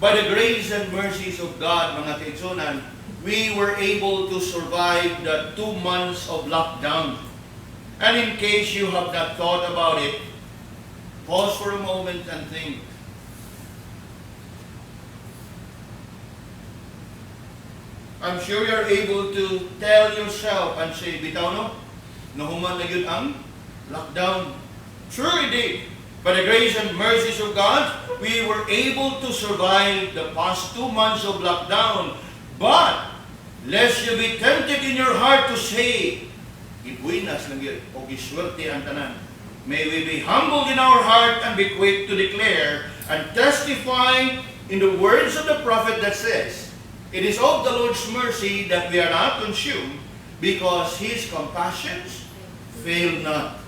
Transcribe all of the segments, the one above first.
By the grace and mercies of God, mga kaigsunan, we were able to survive the 2 months of lockdown. And in case you have not thought about it, pause for a moment and think. I'm sure you're able to tell yourself and say, bitaw no, nahuman na yun ang lockdown. Sure it did. By the grace and mercies of God, we were able to survive the past 2 months of lockdown. But, lest you be tempted in your heart to say, ibuinas lang yun, o giswerte ang tanan. May we be humbled in our heart and be quick to declare and testify in the words of the prophet that says, it is of the Lord's mercy that we are not consumed, because His compassions fail not.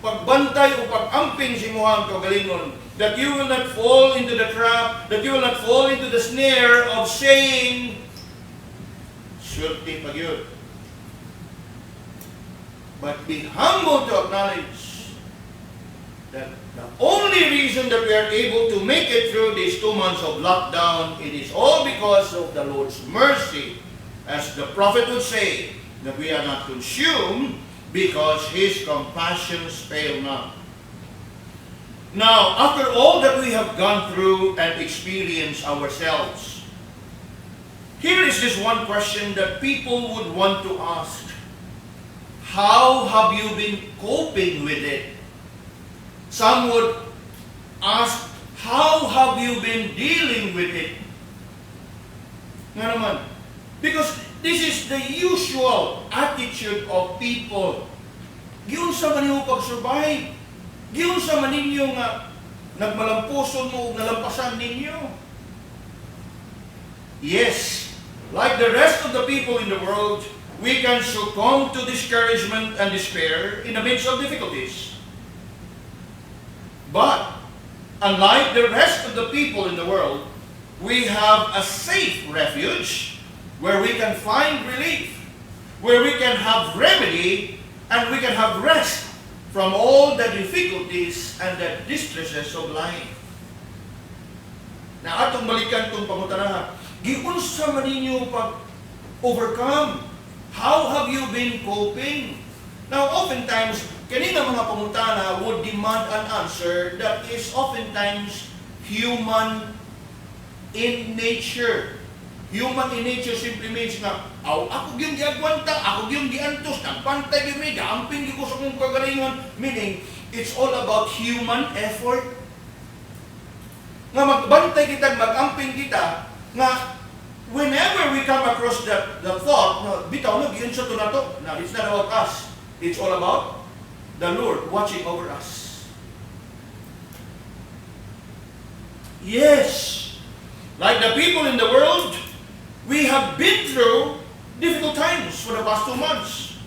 Pagbantay o pag-amping si Muhang kagalingon, that you will not fall into the trap, that you will not fall into the snare of saying, swerte pag yun. But be humble to acknowledge that the only reason that we are able to make it through these 2 months of lockdown, it is all because of the Lord's mercy. As the prophet would say, that we are not consumed because His compassions fail not. Now, after all that we have gone through and experienced ourselves, here is this one question that people would want to ask. How have you been coping with it? Some would ask, how have you been dealing with it? Nga naman, because this is the usual attitude of people. Giunsa man ninyo pag-survive. Giunsa man ninyo nga nagmalampuson mo o nalampasan ninyo. Yes, like the rest of the people in the world, we can succumb to discouragement and despair in the midst of difficulties. But, unlike the rest of the people in the world, we have a safe refuge where we can find relief, where we can have remedy, and we can have rest from all the difficulties and the distresses of life. Na atong balikan itong pangutanahan, giunsa man ninyo pag-overcome? How have you been coping? Now, oftentimes, kanina mga pangutana would demand an answer that is oftentimes human in nature. Human in nature simply means na, ako yung giagwanta, ako yung giantos, nagpantay yung may, gaamping ko sa kong kagalingon. Meaning, it's all about human effort. Nga magbantay kita, magamping kita, nga whenever we come across the thought, no, bitaw na, giunsa to na to. Now, it's not about us. It's all about the Lord watching over us. Yes, like the people in the world, we have been through difficult times for the past 2 months.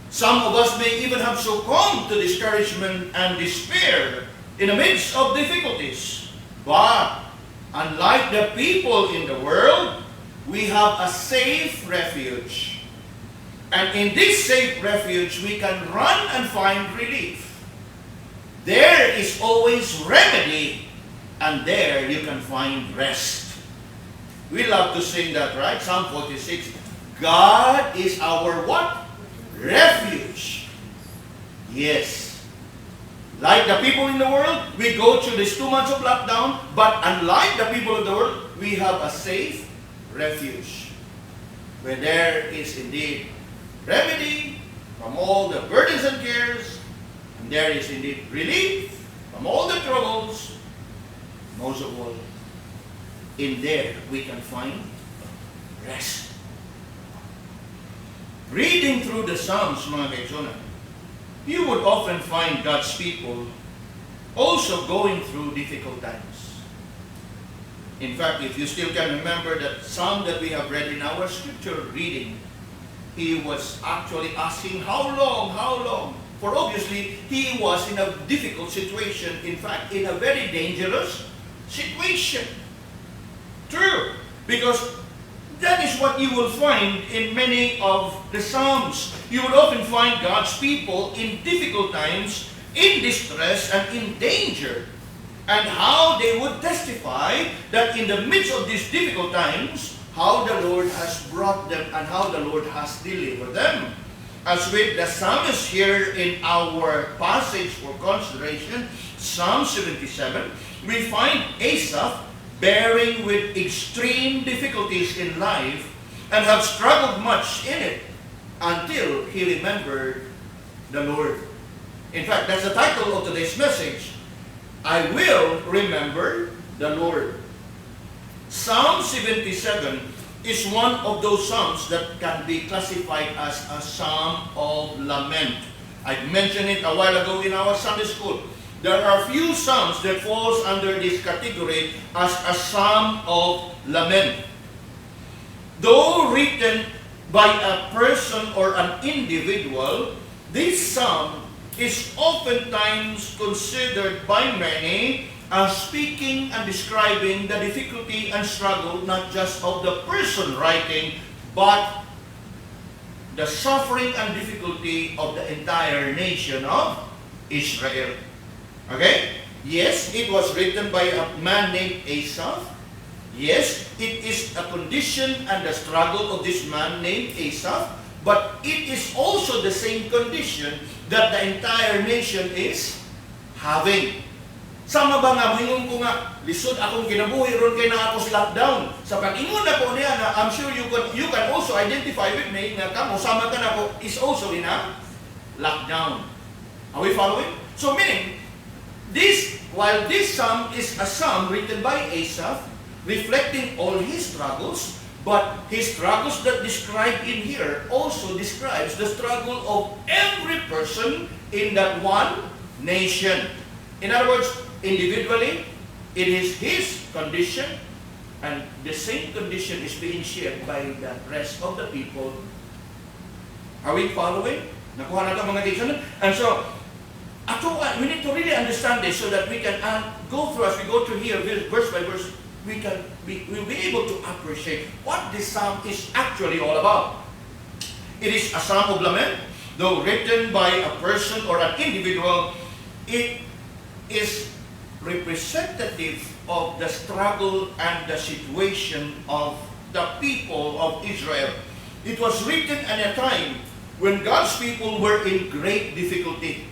Some of us may even have succumbed to discouragement and despair in the midst of difficulties. But, unlike the people in the world, we have a safe refuge. And in this safe refuge, we can run and find relief. There is always remedy, and there you can find rest. We love to sing that, right? Psalm 46. God is our what? Refuge. Yes. Like the people in the world, we go through these 2 months of lockdown, but unlike the people of the world, we have a safe refuge, where there is indeed remedy from all the burdens and cares, and there is indeed relief from all the troubles. Most of all, in there we can find rest. Reading through the Psalms, mga kaigsunan, you would often find God's people also going through difficult times. In fact, if you still can remember that psalm that we have read in our scripture reading, he was actually asking, how long, how long? For obviously, he was in a difficult situation, in fact, in a very dangerous situation. True, because that is what you will find in many of the Psalms. You will often find God's people in difficult times, in distress, and in danger. and how they would testify that in the midst of these difficult times, how the Lord has brought them and how the Lord has delivered them. As with the psalmist here in our passage for consideration, Psalm 77, we find Asaph bearing with extreme difficulties in life and have struggled much in it until he remembered the Lord. In fact, that's the title of today's message. I will remember the Lord. Psalm 77 is one of those psalms that can be classified as a psalm of lament. I mentioned it a while ago in our Sunday school. There are few psalms that falls under this category as a psalm of lament. Though written by a person or an individual, this psalm is oftentimes considered by many as speaking and describing the difficulty and struggle not just of the person writing, but the suffering and difficulty of the entire nation of Israel. Okay? Yes, it was written by a man named Asaph. Yes, it is a condition and the struggle of this man named Asaph, but it is also the same condition that the entire nation is having. Sama ba nga, mahingon ko nga, lisod akong kinabuhi ron kay na ako sa lockdown. Sa pag-ingon na po niya na, I'm sure you can also identify with me nga kamo, sama ka na ko, is also in a lockdown. Are we following? So meaning, while this psalm is a psalm written by Asaph, reflecting all his struggles, but his struggles that described in here also describes the struggle of every person in that one nation. In other words, individually, it is his condition, and the same condition is being shared by the rest of the people. Are we following? Nakuha na ito mga kaibigan? And so, we need to really understand this so that we can go through, as we go through here, verse by verse, we'll be able to appreciate what this psalm is actually all about. It is a psalm of lament, though written by a person or an individual. It is representative of the struggle and the situation of the people of Israel. It was written at a time when God's people were in great difficulty.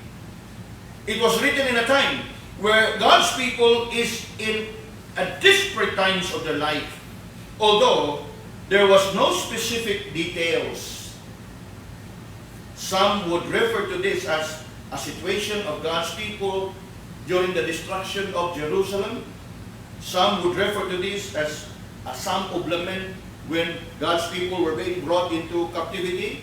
It was written in a time where God's people is in desperate times of their life, although there was no specific details. Some would refer to this as a situation of God's people during the destruction of Jerusalem. Some would refer to this as a psalm of lament when God's people were being brought into captivity.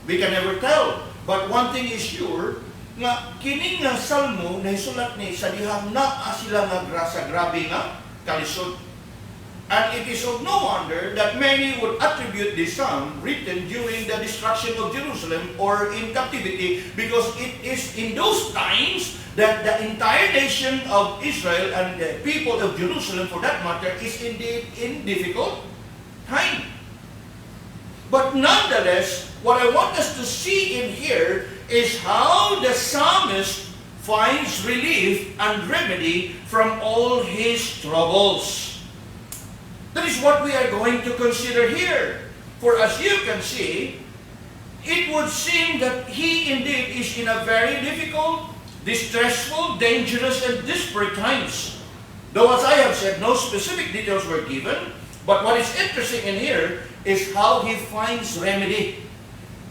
We can never tell. But one thing is sure, nga kini nga salmo na isulat ni sa dihang naa sila nga sa grabe nga kalisod. And it is of no wonder that many would attribute this psalm written during the destruction of Jerusalem or in captivity, because it is in those times that the entire nation of Israel and the people of Jerusalem, for that matter, is indeed in difficult time. But nonetheless, what I want us to see in here is how the psalmist finds relief and remedy from all his troubles. That is what we are going to consider here. For as you can see, it would seem that he indeed is in a very difficult, distressful, dangerous, and desperate times. Though as I have said, no specific details were given, but what is interesting in here is how he finds remedy.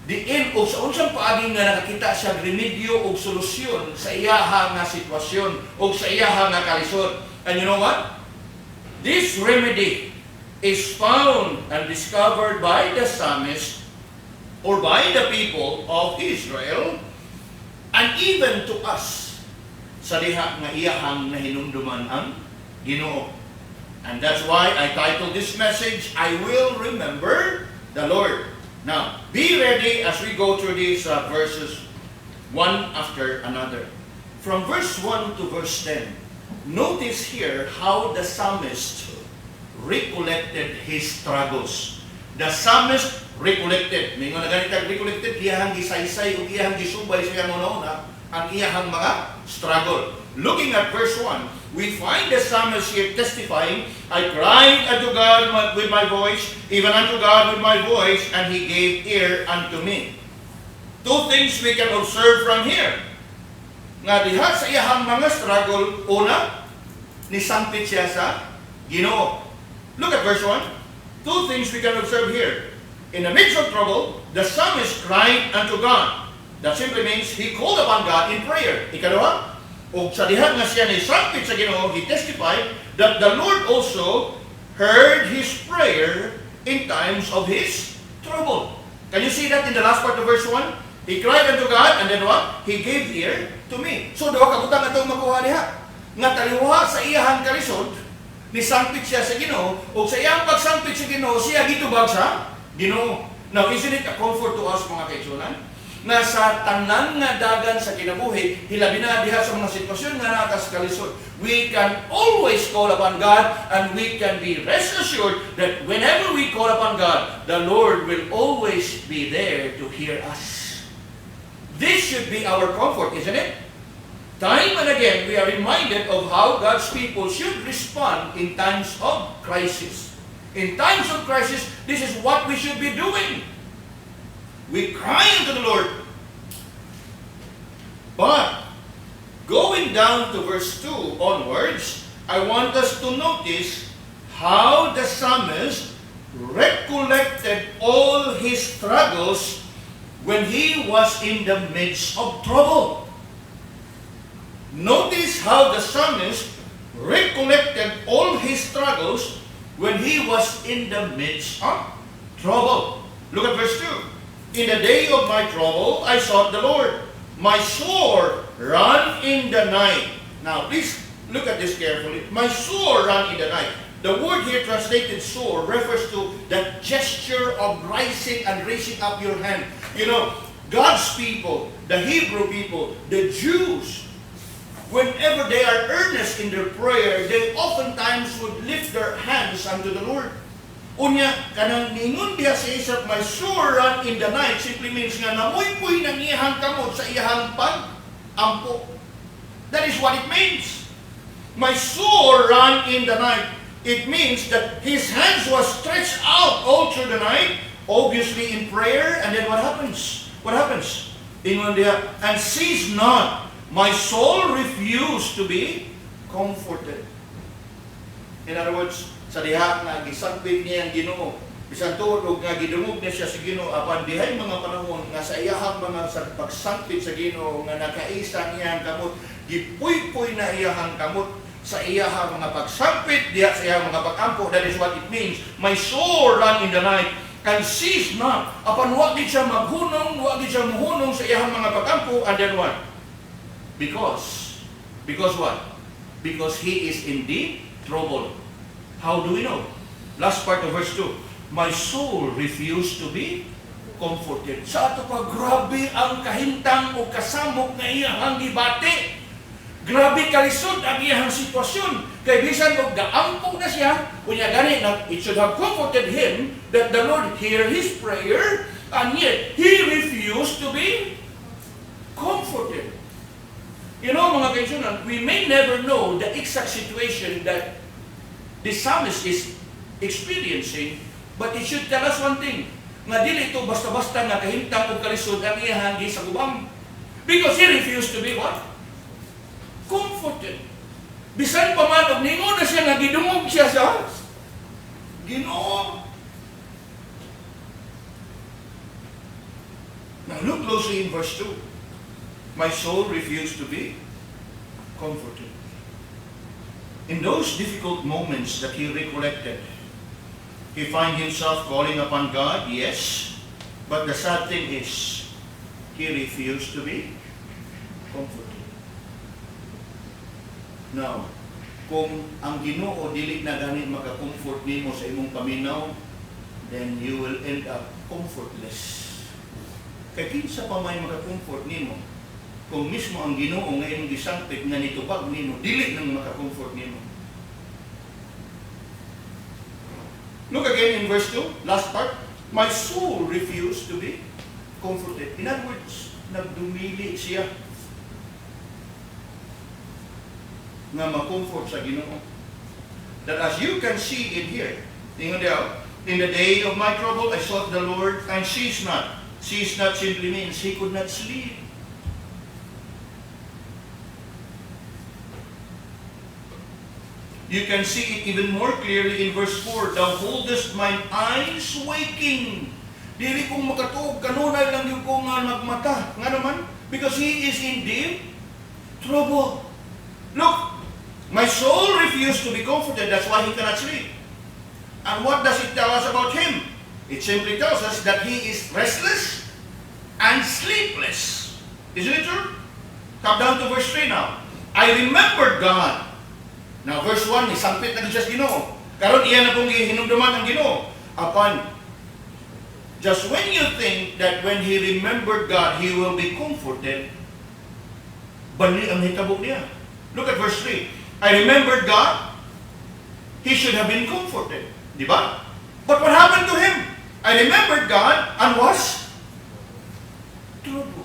Diin o sa unsang paagi nga nakakita siya remedyo o solusyon sa iyaha nga sitwasyon o sa iyaha nga kalisod. And you know what? This remedy is found and discovered by the psalmist or by the people of Israel, and even to us sa diha nga iyahang nahinumduman ang Ginoo. And that's why I titled this message, I Will Remember the Lord. Now, be ready as we go through these verses one after another. From verse 1 to verse 10, notice here how the psalmist recollected his struggles. The psalmist recollected. May nga naganitag recollected, iyahang gisaysay o iyahang gisubay sa iyang una ang iyahang mga struggle. looking at verse 1, we find the psalmist here testifying, I cried unto God with my voice, even unto God with my voice, and He gave ear unto me. Two things we can observe from here. Nga diha sa iyahang mga struggle, una, nisangpit siya sa Ginoo. Look at verse 1. Two things we can observe here. In the midst of trouble, the psalmist cried unto God. That simply means he called upon God in prayer. Ikalawa, o sa diha nga siya nisangpit sa Ginoo, he testified that the Lord also heard his prayer in times of his trouble. Can you see that in the last part of verse 1? He cried unto God, and then what? He gave ear to me. So, dawa kabutang atong makuha diha. Nga taliwa sa iyahang kalisod, nisangpit siya sa Ginoo, o sa iyang pagsangpit sa Ginoo, siya gitubag sa Ginoo. Now, isn't it a comfort to us, mga kaigsunan? Nga sa tanan nga dagan sa kinabuhi, hilabi na diha sa mga sitwasyon nga natas kalisod, we can always call upon God, and we can be rest assured that whenever we call upon God, the Lord will always be there to hear us. This should be our comfort, isn't it? Time and again, we are reminded of how God's people should respond in times of crisis. In times of crisis, this is what we should be doing. We cry unto the Lord. But, going down to verse 2 onwards, I want us to notice how the psalmist recollected all his struggles when he was in the midst of trouble. Notice how the psalmist recollected all his struggles when he was in the midst of trouble. Look at verse 2. In the day of my trouble, I sought the Lord. My soul ran in the night. Now, please look at this carefully. My soul ran in the night. The word here translated soul refers to that gesture of rising and raising up your hand. You know, God's people, the Hebrew people, the Jews, whenever they are earnest in their prayer, they oftentimes would lift their hands unto the Lord. Unya, kanang ningon diya sa isap, my soul ran in the night, simply means nga namuy-puy ng iyahang kamot sa iyahang pag-ampo. That is what it means. My soul ran in the night. It means that his hands was stretched out all through the night, obviously in prayer, and then what happens? What happens? Ingon diya, and cease not. My soul refused to be comforted. In other words, sa diha nga gisangpit niya ang Ginoo, bisan tuod og nga gidungog niya siya sa Ginoo, apan dihay mga panahon nga sa iyahang mga pagsangpit sa Ginoo nga nakaisa niya ang kamot, gipuy-puy na iyahang kamot sa iyahang mga pagsangpit, diha sa iyahang mga pag-ampo. That is what it means. My soul ran in the night and cease not. Apan wa gid siya maghunong, wa gid siya muhunong sa iyahang mga pag-ampo, and then what? Because what? Because he is in deep trouble. How do we know? Last part of verse 2. My soul refused to be comforted. Sa ato pa, grabe ang kahintang o kasamok na iyahang gibati. Grabe kalisod ang iyahang sitwasyon. Kay bisan og gaampong na siya, kunya gani na it should have comforted him that the Lord hear his prayer, and yet he refused to be comforted. You know, mga kaibigan, we may never know the exact situation that the psalmist is experiencing, but it should tell us one thing, nga dili ito basta-basta nga kahintang og kalisod ang iyahang gisagubang. Because he refused to be what? Comforted. Bisan pa man, og ningon na siya nga gidungog siya sa Ginoo. Now look closely in verse 2. My soul refused to be comforted. In those difficult moments that he recollected, he find himself calling upon God, yes, but the sad thing is, he refused to be comforted. Now, kung ang Ginoo dili na gani maka-comfort nimo sa imong paminaw, then you will end up comfortless. Kay kinsa pa may maka-comfort nimo, kung mismo ang Ginoo nga imong gisangpit nga nitubag nimo, dili nang maka-comfort nimo. Look again in verse 2, last part. My soul refused to be comforted. In other words, nagdumili siya. nga ma-comfort sa Ginoo. That as you can see in here, tingnan daw, in the day of my trouble, I sought the Lord, and ceased not. Ceased not simply means he could not sleep. You can see it even more clearly in verse 4. Thou holdest mine eyes waking. Dili kong makatuog, kanunay lang yung kong magmata. Nga naman, because he is in deep trouble. Look, my soul refused to be comforted. That's why he cannot sleep. And what does it tell us about him? It simply tells us that he is restless and sleepless. Isn't it true? Come down to verse 3 now. I remembered God. Now, verse 1, isampit na sa Ginoo. Karon iyan na pong hinumduman ang Ginoo. Upon, just when you think that when he remembered God, he will be comforted, bali ang hitabo niya. Look at verse 3. I remembered God. He should have been comforted. Di ba? But what happened to him? I remembered God and was troubled.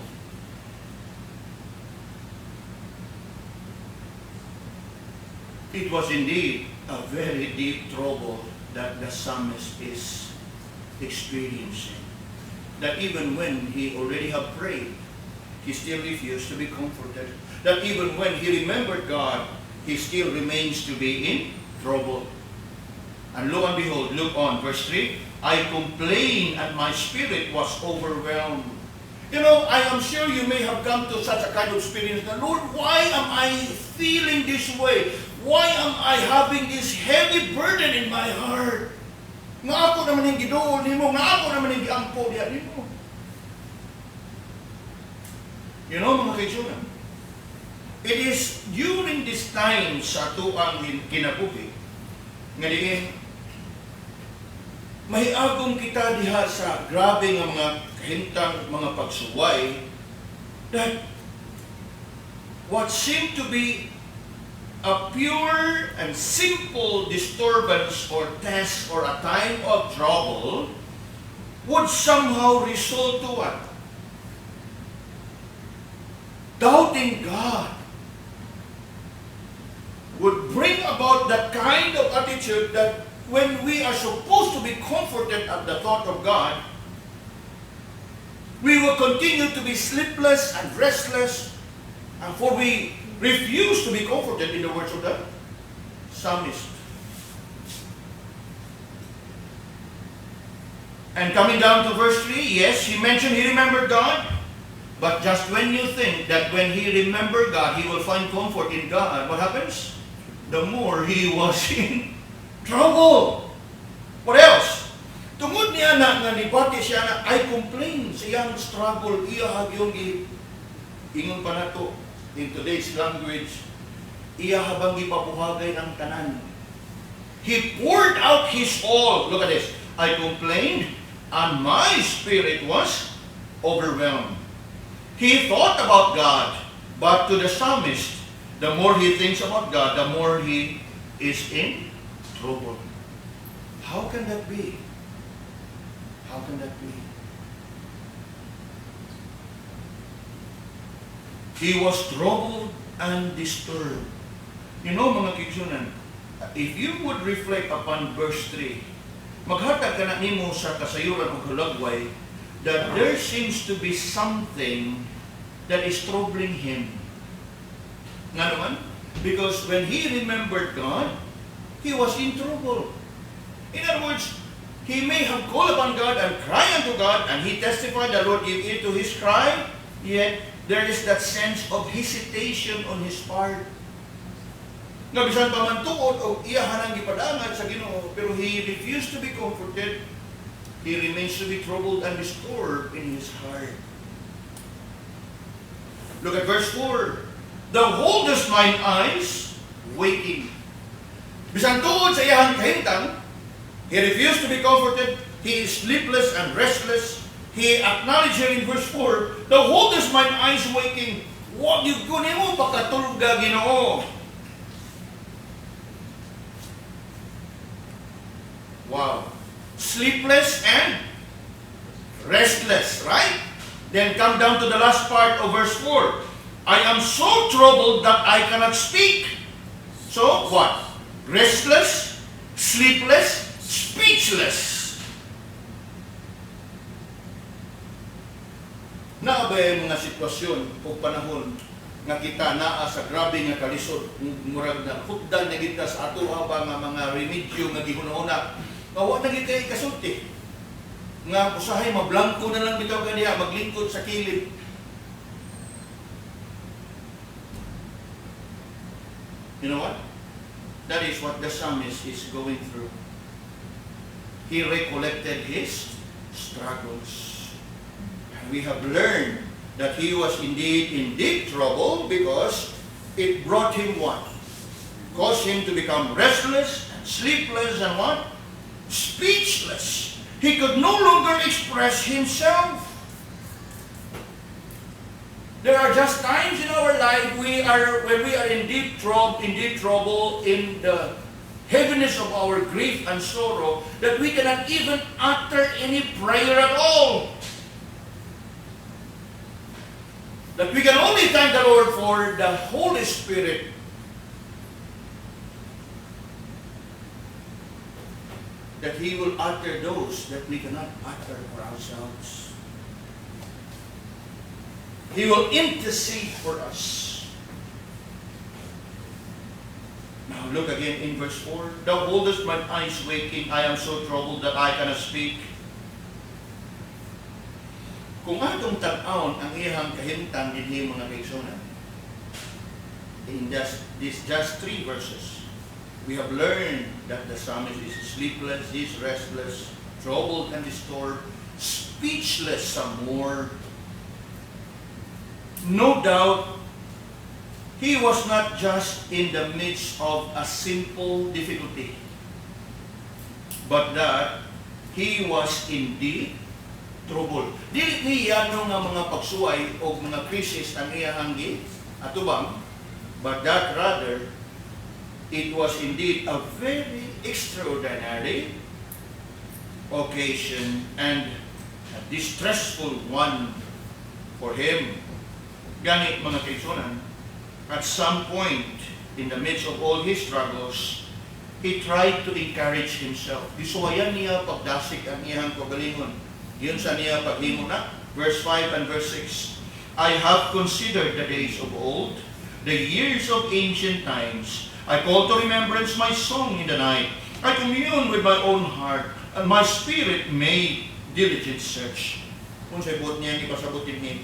It was indeed a very deep trouble that the psalmist is experiencing. That even when he already had prayed, he still refused to be comforted. That even when he remembered God, he still remains to be in trouble. And lo and behold, look on, verse 3, I complained and my spirit was overwhelmed. You know, I am sure you may have come to such a kind of experience that, Lord, why am I feeling this way? Why am I having this heavy burden in my heart? Nga ako naman yung gidool nimo, nga ako naman yung giampo diya nimo. You know, mga kaigsunan, it is during this time sa tuang kinabuhi, nga diin, mahiagong kita diha sa grabe nga mga kahintang mga pagsuway, that what seemed to be a pure and simple disturbance or test or a time of trouble would somehow result to what? Doubting God would bring about that kind of attitude that when we are supposed to be comforted at the thought of God, we will continue to be sleepless and restless, and for we refuse to be comforted in the words of the psalmist. And coming down to verse 3, yes, he mentioned he remembered God, but just when you think that when he remembered God, he will find comfort in God, what happens? The more he was in trouble. What else? Tungod niya na nibati siya na, I complain sa iyang struggle, iya yung ingon pa na to, in today's language, iya habang ipabuhagay ng tanan. He poured out his all. Look at this. I complained, and my spirit was overwhelmed. He thought about God, but to the psalmist, the more he thinks about God, the more he is in trouble. How can that be? How can that be? He was troubled and disturbed. You know, mga kigsunan, if you would reflect upon verse 3, maghatag ka na nimo sa kasayuran o hulagway that there seems to be something that is troubling him. Nga naman? Because when he remembered God, he was in trouble. In other words, he may have called upon God and cried unto God, and he testified the Lord gave ear to his cry, yet there is that sense of hesitation on his part. Nga bisan pa man tuod o iyahan ang gipadangan sa Ginoo, pero he refused to be comforted. He remains to be troubled and disturbed in his heart. Look at verse 4. Thou holdest mine eyes waking. Bisan tuod sa iyahang kahintang, he refused to be comforted. He is sleepless and restless. He acknowledged here in verse 4, Thou holdest mine eyes waking. Huwag yung kunin mo pagkatulog ka, Ginoo. Wow. Sleepless and restless, right? Then come down to the last part of verse 4. I am so troubled that I cannot speak. So, what? Restless, sleepless, speechless. Naabay mga sitwasyon o panahon nga kita naa sa grabe nga kalisod, murag na hugdan na kita sa ato ba nga mga remedyo nga gihunahuna. Wa na kita kasulti. Nga usahay mablangko na lang bitaw kaniya, maglingkod sa kilid. You know what? That is what the psalmist is going through. He recollected his struggles. We have learned that he was indeed in deep trouble because it brought him what? Caused him to become restless, sleepless, and what? Speechless. He could no longer express himself. There are just times in our life when we are in deep trouble, in the heaviness of our grief and sorrow, that we cannot even utter any prayer at all. That we can only thank the Lord for the Holy Spirit that He will utter those that we cannot utter for ourselves. He will intercede for us. Now look again in verse 4. Thou holdest my eyes waking, I am so troubled that I cannot speak. Kung atong tag-aon ang iyang kahimtang dinhi mga kaigsunan, in these just 3 verses, we have learned that the psalmist is sleepless, he is restless, troubled and disturbed, speechless some more. No doubt, he was not just in the midst of a simple difficulty, but that he was indeed trouble. Dili niya nga mga pagsuway o mga krisis ang iyang atubang, but that rather, it was indeed a very extraordinary occasion and a distressful one for him. Ganit mga kaigsunan, at some point in the midst of all his struggles, he tried to encourage himself. Isuwayan niya pagdasig ang iyang kagalingon. Yun sa niya paghimo na. Verse 5 and verse 6. I have considered the days of old, the years of ancient times. I call to remembrance my song in the night. I commune with my own heart, and my spirit made diligent search. Kung sa ibot niya, hindi pasabutin niya.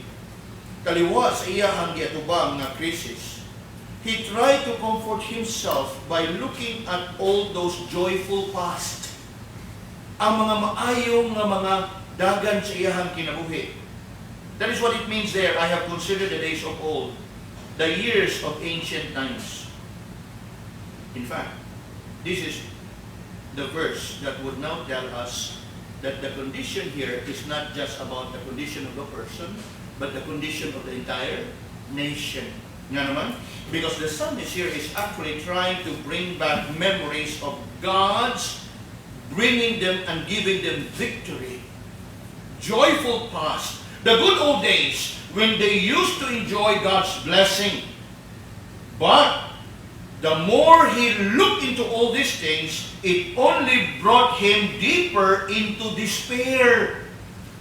Kaliwa sa iyahang giatubang nga krisis, he tried to comfort himself by looking at all those joyful past. Ang mga maayong nga mga dagan sa iyahang kinabuhi. That is what it means there. I have considered the days of old, the years of ancient times. In fact, this is the verse that would now tell us that the condition here is not just about the condition of the person, but the condition of the entire nation. Nga naman? Because the psalmist here is actually trying to bring back memories of God's bringing them and giving them victory. Joyful past, the good old days when they used to enjoy God's blessing. But the more he looked into all these things, it only brought him deeper into despair.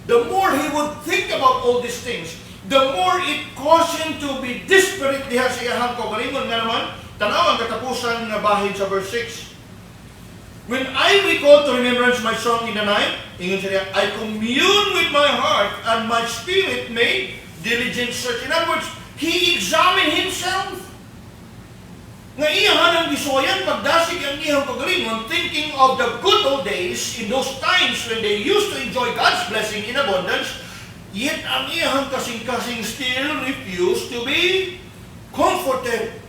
The more he would think about all these things, the more it caused him to be desperate diha sa iyang kaugalingon. Nga naman, tanaw ang katapusan nga bahin sa verse 6. When I recall to remembrance my song in the night, ingon siya, I commune with my heart and my spirit made diligent search. In other words, he examined himself. Nga iyahan ang gisuwayan, pagdasig ang iyang kagalingon, thinking of the good old days in those times when they used to enjoy God's blessing in abundance, yet ang iyang kasing-kasing still refused to be comforted.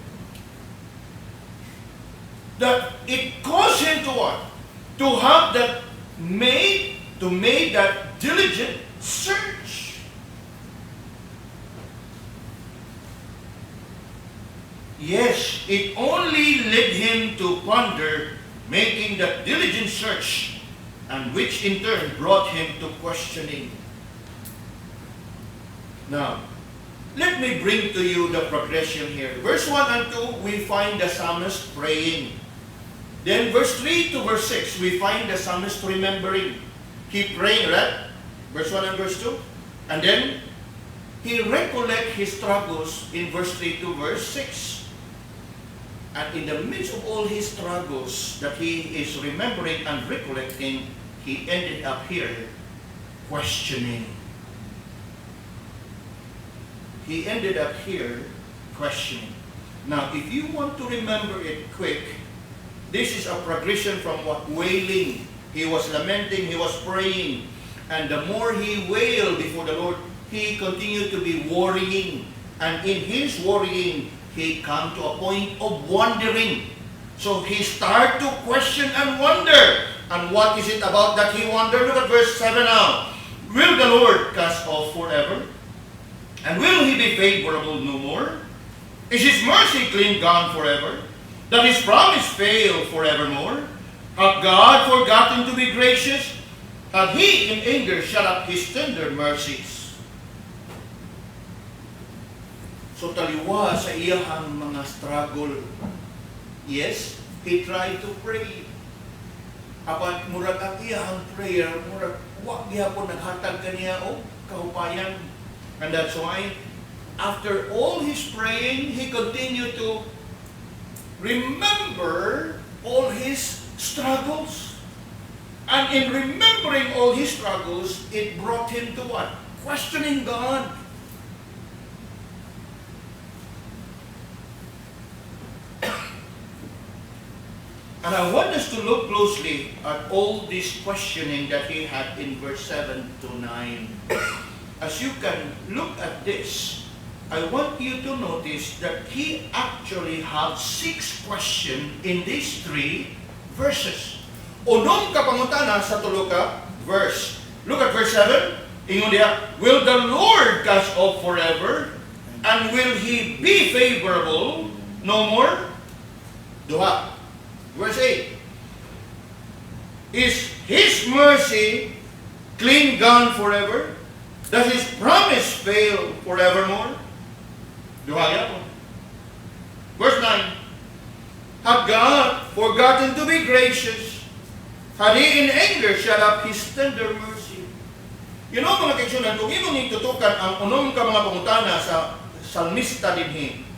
That it caused him to what? To have that to make that diligent search. Yes, it only led him to ponder, making that diligent search, and which in turn brought him to questioning. Now, let me bring to you the progression here. Verse 1 and 2, we find the psalmist praying. Then verse 3 to verse 6, we find the psalmist remembering. He praying, right? Verse 1 and verse 2. And then, he recollect his struggles in verse 3 to verse 6. And in the midst of all his struggles that he is remembering and recollecting, he ended up here questioning. He ended up here questioning. Now, if you want to remember it quick, this is a progression from what? Wailing. He was lamenting, he was praying. And the more he wailed before the Lord, he continued to be worrying. And in his worrying, he come to a point of wondering. So he start to question and wonder. And what is it about that he wondered? Look at verse 7 now. Will the Lord cast off forever? And will he be favorable no more? Is his mercy clean gone forever? Does his promise fail forevermore? Hath God forgotten to be gracious? Hath he in anger shut up his tender mercies? So taliwa sa iyahang mga struggle. Yes, he tried to pray. Apat murag ang iyahang prayer, murag wag gihapon naghatag kaniya o kahupayan. And that's why after all his praying, he continued to remember all his struggles. And in remembering all his struggles, it brought him to what? Questioning God. And I want us to look closely at all this questioning that he had in verse 7 to 9. As you can look at this, I want you to notice that he actually had 6 questions in these 3 verses. Unong kapangutana sa tulo ka verse. Look at verse 7. Ingon diha, will the Lord cast off forever? And will he be favorable no more? Duha. Verse 8. Is his mercy clean gone forever? Does his promise fail forevermore? Duha. Verse 9. Hath God forgotten to be gracious? Had he in anger shut up his tender mercy? You know mga kaigsunan, kung imong itutukan ang unong ka mga pangutana sa salmista dinhi,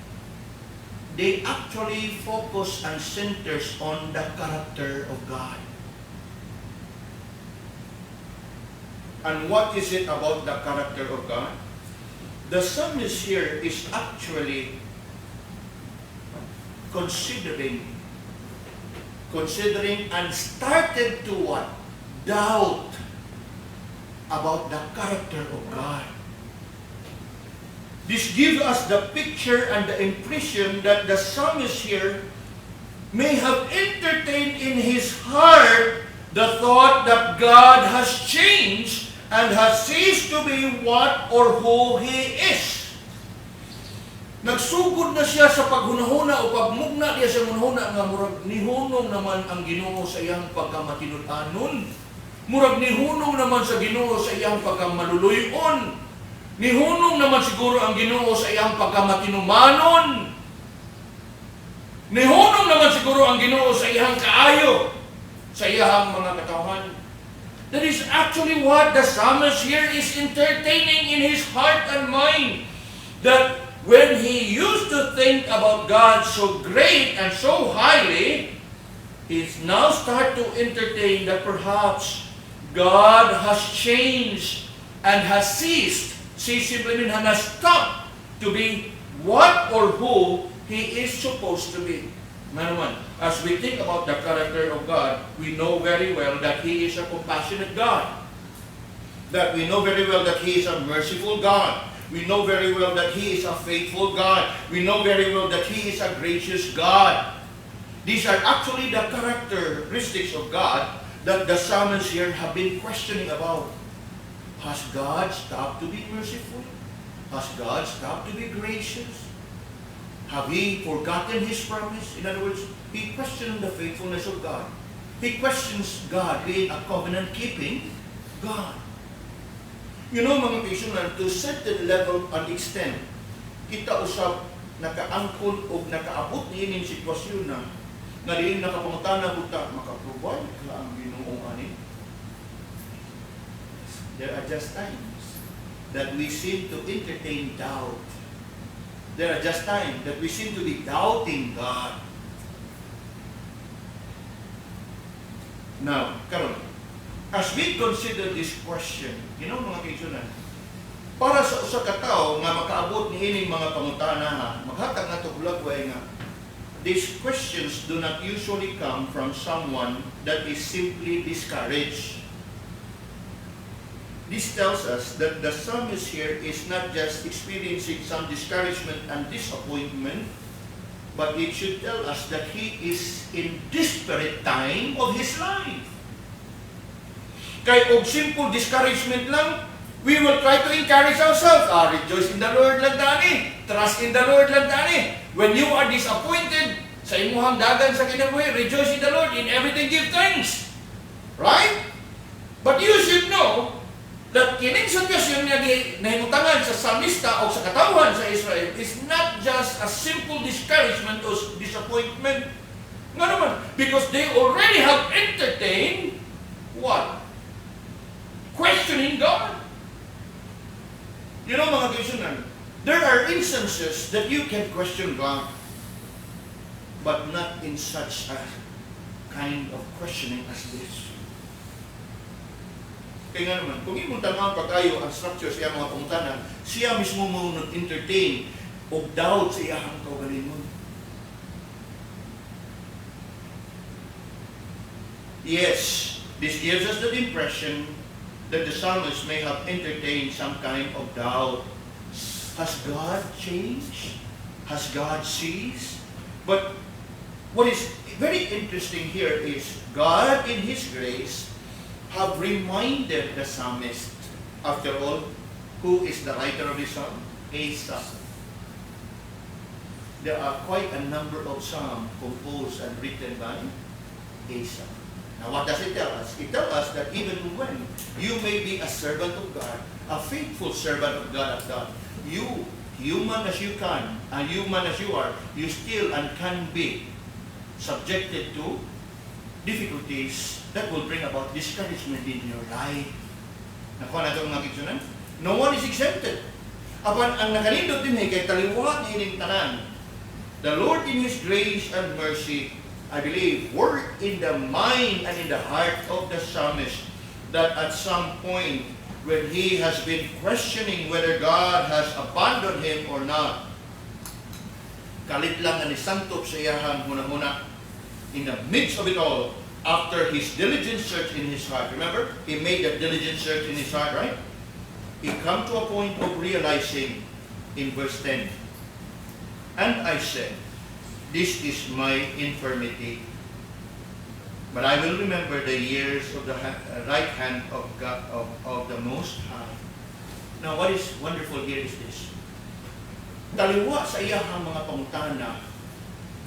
they actually focus and centers on the character of God. And what is it about the character of God? The psalmist here is actually considering and started to what? Doubt about the character of God. This gives us the picture and the impression that the psalmist here may have entertained in his heart the thought that God has changed and has ceased to be what or who He is. Nagsugod na siya sa paghunahuna o pagmugna niya sa hunahuna nga murag nihunong naman ang Ginoo sa iyang pagkamatinud-anon. Murag nihunong naman sa Ginoo sa iyang pagkamaluluyon. Nihunong naman siguro ang Ginoo sa iyang pagkamatinumanon. Nihunong naman siguro ang Ginoo sa iyang kaayo, sa iyang mga katawhan. That is actually what the psalmist here is entertaining in his heart and mind. That when he used to think about God so great and so highly, he's now start to entertain that perhaps God has changed and has ceased. She simply means has stopped to be what or who He is supposed to be. Naman, as we think about the character of God, we know very well that He is a compassionate God. That we know very well that He is a merciful God. We know very well that He is a faithful God. We know very well that He is a gracious God. These are actually the characteristics of God that the psalmists here have been questioning about. Has God stopped to be merciful? Has God stopped to be gracious? Have He forgotten His promise? In other words, he questioned the faithfulness of God. He questions God being a covenant-keeping God. You know, mga kaibigan, to certain level and extent, kita usab nakaangkon o nakaabot niining sitwasyon na nga diin nakapangutana buta makaprovide ka ang Ginoo ani. There are just times that we seem to entertain doubt. There are just times that we seem to be doubting God. Now, karon, as we consider this question, mga kaigsunan, para sa usa ka tawo nga makaabot niining mga pangutana, maghatag na to bulagway nga these questions do not usually come from someone that is simply discouraged. This tells us that the psalmist here is not just experiencing some discouragement and disappointment, but it should tell us that he is in desperate time of his life. Kay og simple discouragement lang, we will try to encourage ourselves. Rejoice in the Lord lang tani. Trust in the Lord lang tani. When you are disappointed sa imuhang dagan sa kinabuhi, rejoice in the Lord. In everything give thanks. Right? But you should know that kining sitwasyon nga nahimutangan sa samista o sa katawhan sa Israel is not just a simple discouragement or disappointment. Nga naman, because they already have entertained what? Questioning God. Mga kaisunan, there are instances that you can question God, but not in such a kind of questioning as this. Kaya nga naman, kung imong tangang pagkayo ang structure sa iyang mga pangutanan, siya mismo mo entertain o doubt sa iyang kaugalingon. Yes, this gives us the impression that the psalmist may have entertained some kind of doubt. Has God changed? Has God ceased? But what is very interesting here is God in His grace have reminded the psalmist, after all, who is the writer of the psalm? Asaph. There are quite a number of psalms composed and written by Asaph. Now what does it tell us? It tells us that even when you may be a servant of God, a faithful servant of God at God, you, human as you can, and human as you are, you still and can be subjected to difficulties that will bring about discouragement in your life. Nakuha na itong mga kitsunan? No one is exempted. Apan ang nakanindot din kay taliwat ining tanan. The Lord in His grace and mercy, I believe, work in the mind and in the heart of the psalmist that at some point when he has been questioning whether God has abandoned him or not, kalit lang na ni santop sa iyahang hunahuna in the midst of it all, after his diligent search in his heart. Remember, he made that diligent search in his heart, right? He come to a point of realizing in verse 10, and I said, this is my infirmity, but I will remember the years of the right hand of God, of the Most High. Now, what is wonderful here is this. Taliwa sa iyahang mga pangutana,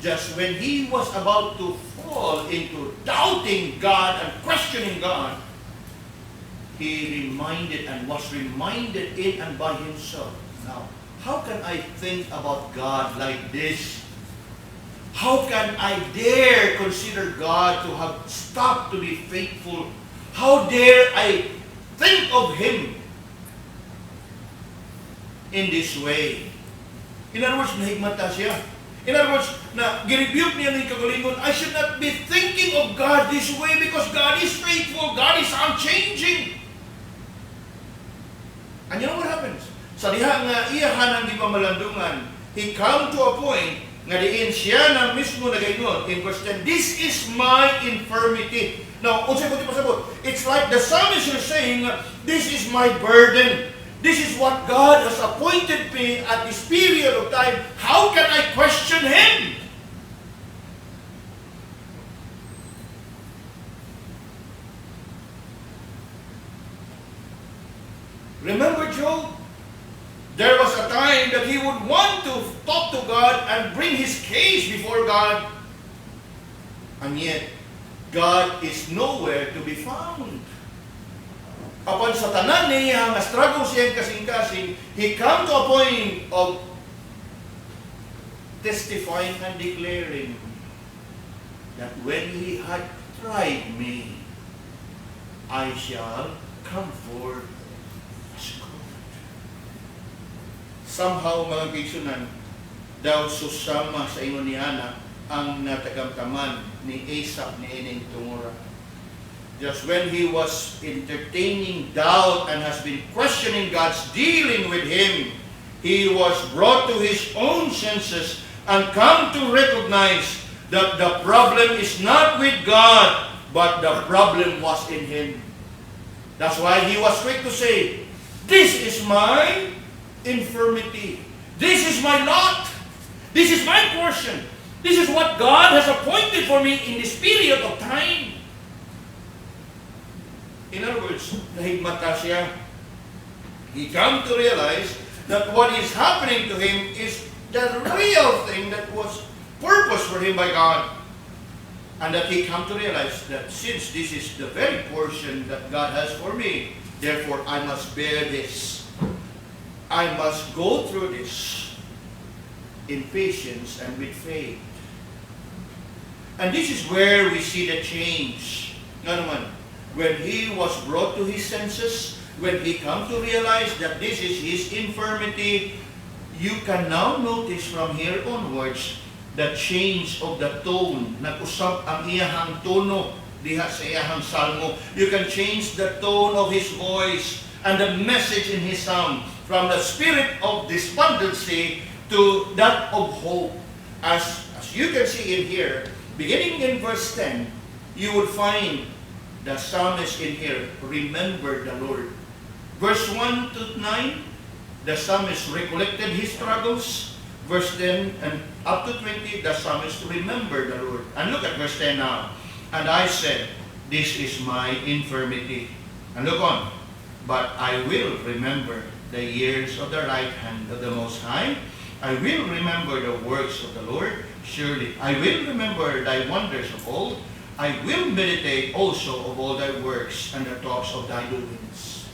just when he was about to fall into doubting God and questioning God, he reminded and was reminded in and by himself. Now, how can I think about God like this? How can I dare consider God to have stopped to be faithful? How dare I think of Him in this way? In other words, nahigmata siya. In other words, na girebuke niya ng kagalingon, I should not be thinking of God this way because God is faithful, God is unchanging. And you know what happens? Sa diha nga iyahan ang di pa malandungan, he come to a point nga diin siya na mismo nagaingon in verse 10, this is my infirmity. Now, unsay ko pasabot? It's like the psalmist is saying, this is my burden. This is what God has appointed me at this period of time. How can I question Him? Remember Job? There was a time that he would want to talk to God and bring his case before God. And yet, God is nowhere to be found. Upon sa tanan niya, nga struggle siya kasing-kasing, he come to a point of testifying and declaring that when he had tried me, I shall come forth as gold. Somehow, mga kaigsunan, daw susama sa ingon ni Ana ang natagamtaman ni Esau ni ining tungura. Just when he was entertaining doubt and has been questioning God's dealing with him, he was brought to his own senses and come to recognize that the problem is not with God, but the problem was in him. That's why he was quick to say, "This is my infirmity. This is my lot. This is my portion. This is what God has appointed for me in this period of time." In other words, nahigmata siya. He come to realize that what is happening to him is the real thing that was purpose for him by God. And that he come to realize that since this is the very portion that God has for me, therefore I must bear this. I must go through this in patience and with faith. And this is where we see the change. Nga naman, when he was brought to his senses, when he come to realize that this is his infirmity, you can now notice from here onwards the change of the tone. Nag-usap ang iyahang tono diha sa iyahang salmo. You can change the tone of his voice and the message in his sound from the spirit of despondency to that of hope. As you can see in here, beginning in verse 10, you would find the psalmist in here, remember the Lord. Verse 1 to 9, the psalmist recollected his struggles. Verse 10 and up to 20, the psalmist remembered the Lord. And look at verse 10 now. And I said, "This is my infirmity." And look on. "But I will remember the years of the right hand of the Most High. I will remember the works of the Lord. Surely I will remember thy wonders of old. I will meditate also of all thy works and the thoughts of thy doings."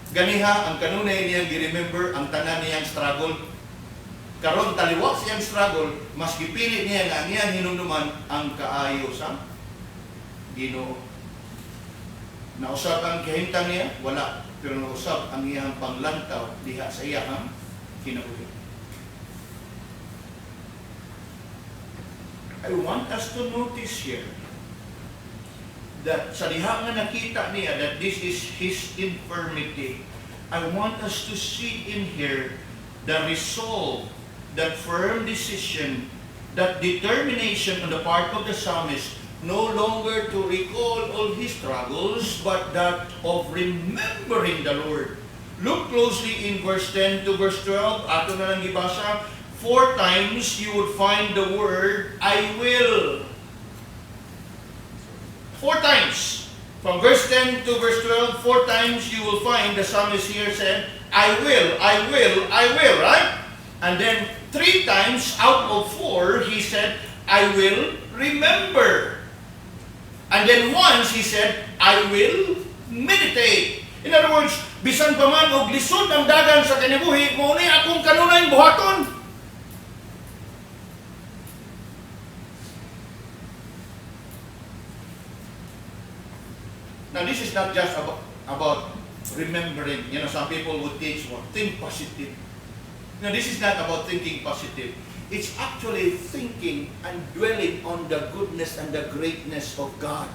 Ganiha, ang kanunay niyang gi-remember ang tanan niyang struggle. Karon taliwat siyang struggle, mas gipili niya nga niyang hinumduman ang kaayo sa Ginoo. Nausap ang kahimtang niya? Wala. Pero nausap ang iyang panglantaw diha sa iyang kinabuhi. I want us to notice here that sa diha nga nakita niya that this is his infirmity. I want us to see in here the resolve, that firm decision, that determination on the part of the psalmist no longer to recall all his struggles, but that of remembering the Lord. Look closely in verse 10 to verse 12. Ato na lang gibasa. 4 times you would find the word, "I will." 4 times. From verse 10 to verse 12, 4 times you will find the psalmist here said, "I will, I will, I will," right? And then 3 times out of 4, he said, "I will remember." And then once he said, "I will meditate." In other words, bisan pa man og lisod ang dagan sa kanibuhi, mo ni akong kanunay buhaton. Now, this is not just about remembering. You know, some people would teach, well, think positive. No, this is not about thinking positive. It's actually thinking and dwelling on the goodness and the greatness of God.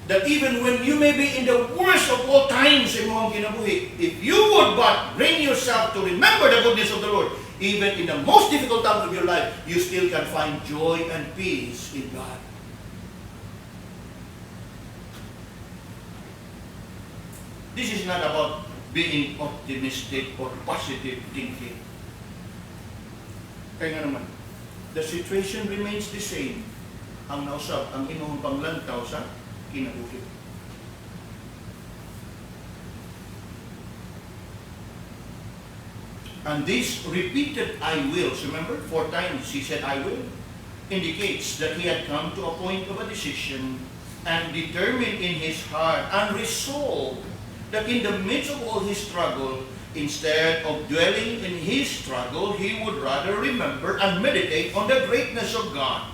That even when you may be in the worst of all times in mong kinabuhi, if you would but bring yourself to remember the goodness of the Lord, even in the most difficult time of your life, you still can find joy and peace in God. This is not about being optimistic or positive thinking. Kaya nga naman, the situation remains the same. Ang nausap, ang inyong panglantaw sa kinabuhi. And this repeated "I will," remember, 4 times he said "I will," indicates that he had come to a point of a decision and determined in his heart and resolved that in the midst of all his struggle, instead of dwelling in his struggle, he would rather remember and meditate on the greatness of God.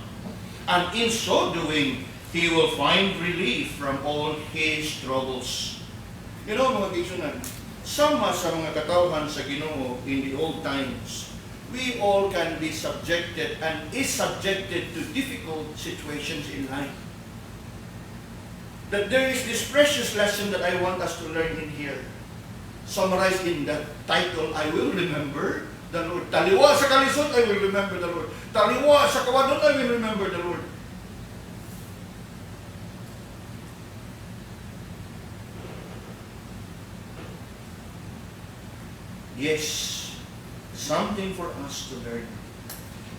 And in so doing, he will find relief from all his troubles. You know, mga kaibigan, sama sa mga katawhan sa Ginoo in the old times, we all can be subjected and is subjected to difficult situations in life. That there is this precious lesson that I want us to learn in here. Summarized in the title, I will remember the Lord. Taliwa sa kalisod, I will remember the Lord. Taliwa sa kawadon, I will remember the Lord. Yes, something for us to learn.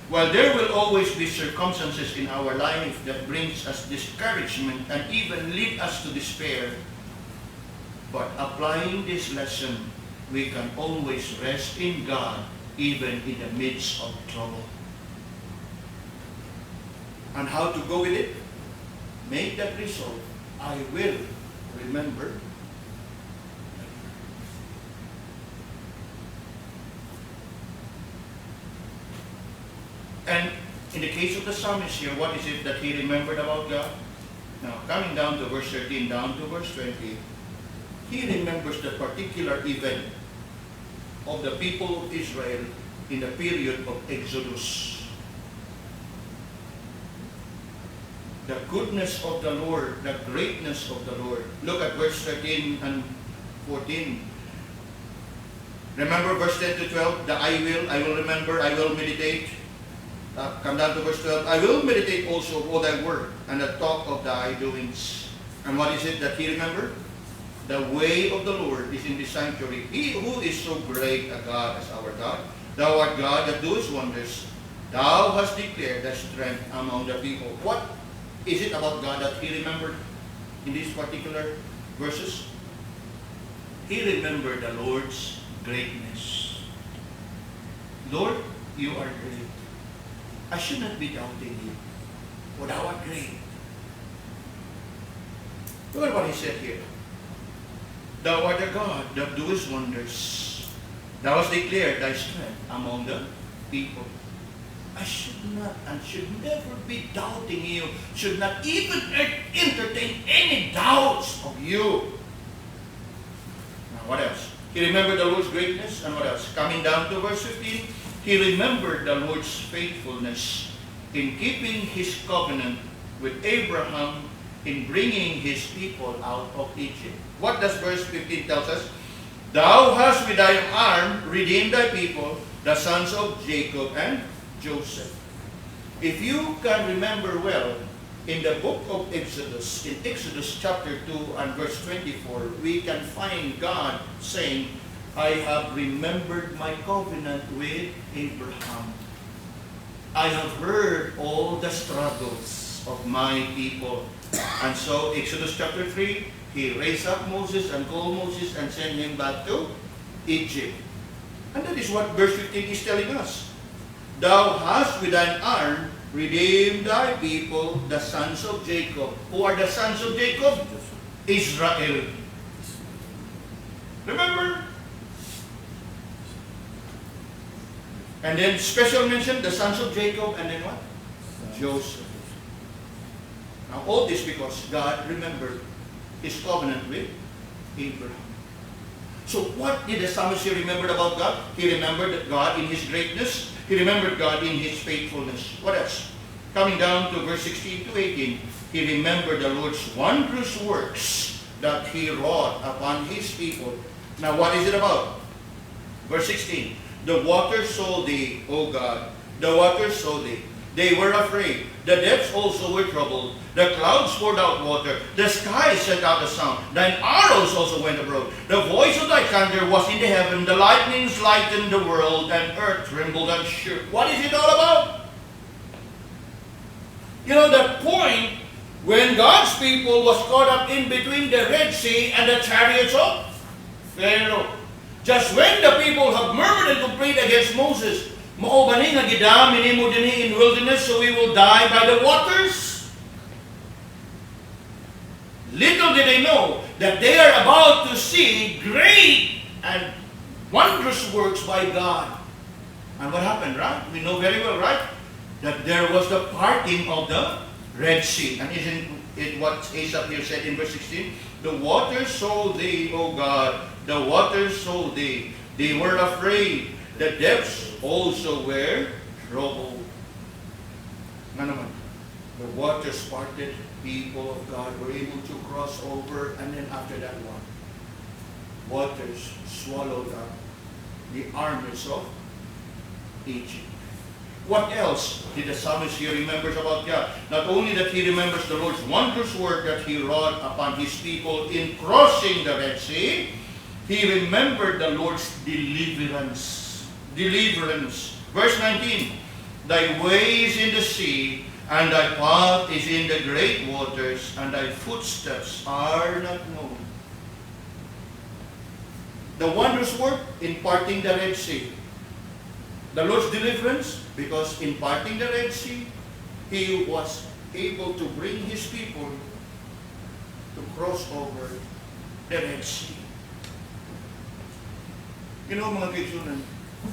While there will always be circumstances in our life that brings us discouragement and even lead us to despair, but applying this lesson, we can always rest in God even in the midst of trouble. And how to go with it? Make that resolve. I will remember. And in the case of the psalmist here, what is it that he remembered about God? Now, coming down to verse 13, down to verse 20, he remembers the particular event of the people of Israel in the period of Exodus. The goodness of the Lord, the greatness of the Lord. Look at verse 13 and 14. Remember verse 10 to 12, the I will remember, I will meditate. Come down to verse 12. I will meditate also all thy work and the talk of thy doings. And what is it that he remembered? The way of the Lord is in the sanctuary. He who is so great a God as our God. Thou art God that doest wonders. Thou hast declared thy strength among the people. What is it about God that he remembered in these particular verses? He remembered the Lord's greatness. Lord, you are great. I should not be doubting you, for thou art great. Look at what he said here. Thou art a God that doest wonders. Thou hast declared thy strength among the people. I should not and should never be doubting you, should not even entertain any doubts of you. Now what else? He remembered the Lord's greatness, and what else? Coming down to verse 15, he remembered the Lord's faithfulness in keeping his covenant with Abraham in bringing his people out of Egypt. What does verse 15 tell us? Thou hast with thy arm redeemed thy people, the sons of Jacob and Joseph. If you can remember well, in the book of Exodus, in Exodus chapter 2 and verse 24, we can find God saying, I have remembered my covenant with Abraham. I have heard all the struggles of my people. And so, Exodus chapter 3, he raised up Moses and called Moses and sent him back to Egypt. And that is what verse 15 is telling us. Thou hast with thine arm redeemed thy people, the sons of Jacob. Who are the sons of Jacob? Israel. Remember? And then special mention, the sons of Jacob, and then what? Joseph. Now all this because God remembered his covenant with Abraham. So what did the psalmist here remember about God? He remembered God in his greatness. He remembered God in his faithfulness. What else? Coming down to verse 16 to 18, he remembered the Lord's wondrous works that he wrought upon his people. Now what is it about? Verse 16, the waters saw thee, O God, the waters saw thee. They were afraid. The depths also were troubled. The clouds poured out water. The sky sent out a sound. Thine arrows also went abroad. The voice of thy thunder was in the heaven. The lightnings lightened the world, and earth trembled and shook. What is it all about? You know, the point when God's people was caught up in between the Red Sea and the chariots of Pharaoh. Just when the people have murmured and complained against Moses, mao ba ni nga gidami nimo dinhi in wilderness so we will die by the waters? little did they know that they are about to see great and wondrous works by God. And what happened, right? We know very well, right? That there was the parting of the Red Sea. And isn't it what Asaph here said in verse 16? The waters saw thee, O God, the waters saw thee. They were afraid. The depths also were troubled. Nga naman, the waters parted, people of God were able to cross over, and then after that one, waters swallowed up the armies of Egypt. What else did the psalmist here remembers about God? Not only that he remembers the Lord's wondrous work that he wrought upon his people in crossing the Red Sea, he remembered the Lord's deliverance. Deliverance. Verse 19, thy way is in the sea, and thy path is in the great waters, and thy footsteps are not known. The wondrous work in parting the Red Sea. The Lord's deliverance, because in parting the Red Sea, He was able to bring His people to cross over the Red Sea. You know, mga kaibigan,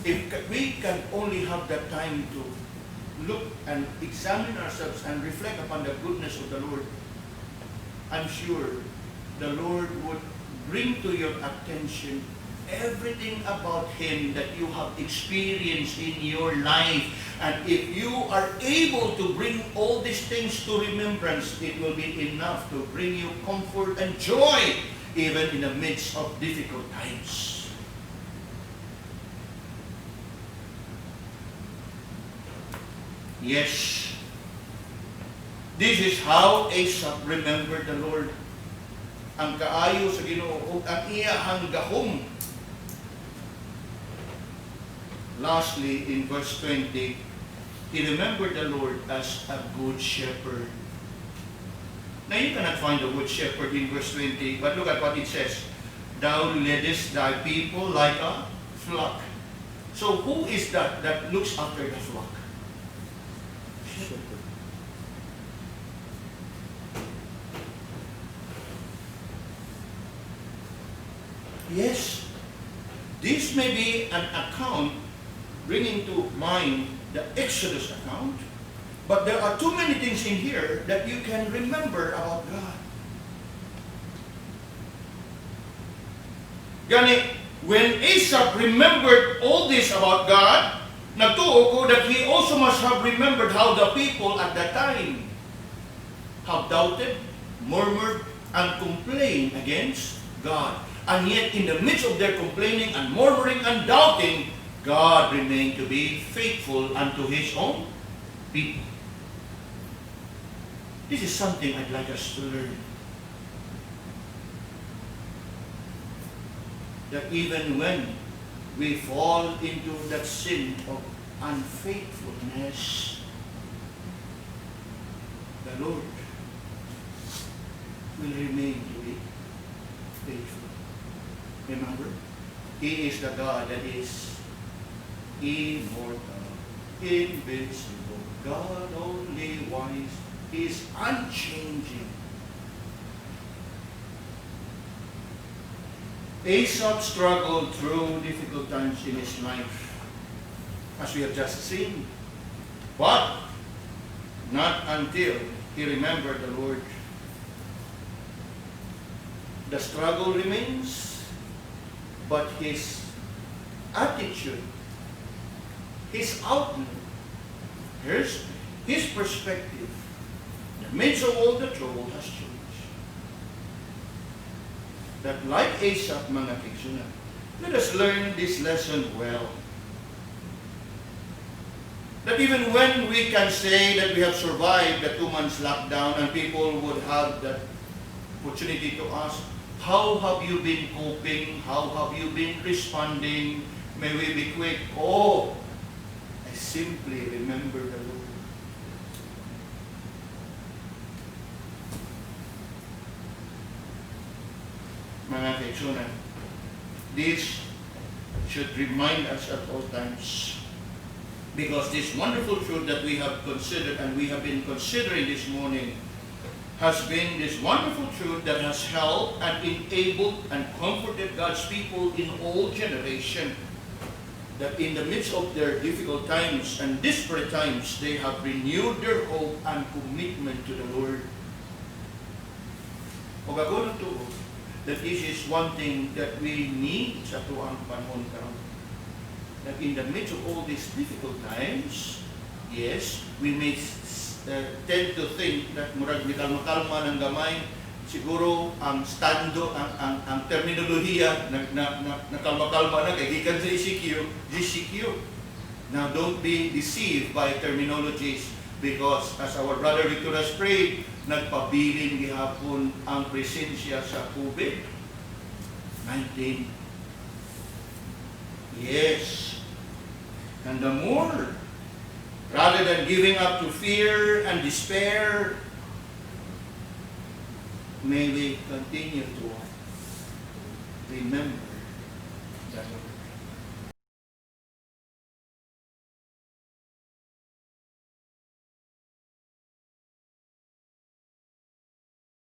if we can only have that time to look and examine ourselves and reflect upon the goodness of the Lord, I'm sure the Lord would bring to your attention everything about Him that you have experienced in your life. And if you are able to bring all these things to remembrance, it will be enough to bring you comfort and joy even in the midst of difficult times. Yes, this is how Asaph remembered the Lord. Ang kaayo sa Ginoo ug ang iyahang gahom. Lastly, in verse 20, he remembered the Lord as a good shepherd. Now, you cannot find the good shepherd in verse 20, but look at what it says. Thou leadest thy people like a flock. So, who is that looks after the flock? Shepherd. Yes, this may be an account bringing to mind the Exodus account, but there are too many things in here that you can remember about God. Gani, when Asaph remembered all this about God, nagtuo ko that he also must have remembered how the people at that time have doubted, murmured, and complained against God. And yet, in the midst of their complaining and murmuring and doubting, God remained to be faithful unto His own people. This is something I'd like us to learn. That even when we fall into that sin of unfaithfulness, the Lord will remain to be faithful. Remember, He is the God that is immortal, invincible, God only wise. He is unchanging. Asaph struggled through difficult times in his life, as we have just seen. But not until he remembered the Lord. The struggle remains, but his attitude, his outlook, his perspective, in the midst of all the trouble, has changed. That like Asaph, mga kigsunan, let us learn this lesson well. That even when we can say that we have survived the 2 months lockdown and people would have that opportunity to ask, how have you been coping? How have you been responding? May we be quick. Oh, I simply remember the Lord. Mga kaibigan, this should remind us at all times, because this wonderful truth that we have considered and we have been considering this morning has been this wonderful truth that has helped and enabled and comforted God's people in all generations, that in the midst of their difficult times and desperate times, they have renewed their hope and commitment to the Lord. O ako na to, that this is one thing that we need sa tuwang panahon karon. That in the midst of all these difficult times, yes, we may tend to think that murag ni kalma-kalma ng gamay, siguro ang stando, ang terminolohiya na kalma-kalma na kay gikan sa GCQ. Now don't be deceived by terminologies, because as our brother Victor has prayed, nagpabilin gihapon ang presensya sa COVID-19. Yes. And the more, rather than giving up to fear and despair, may we continue to remember that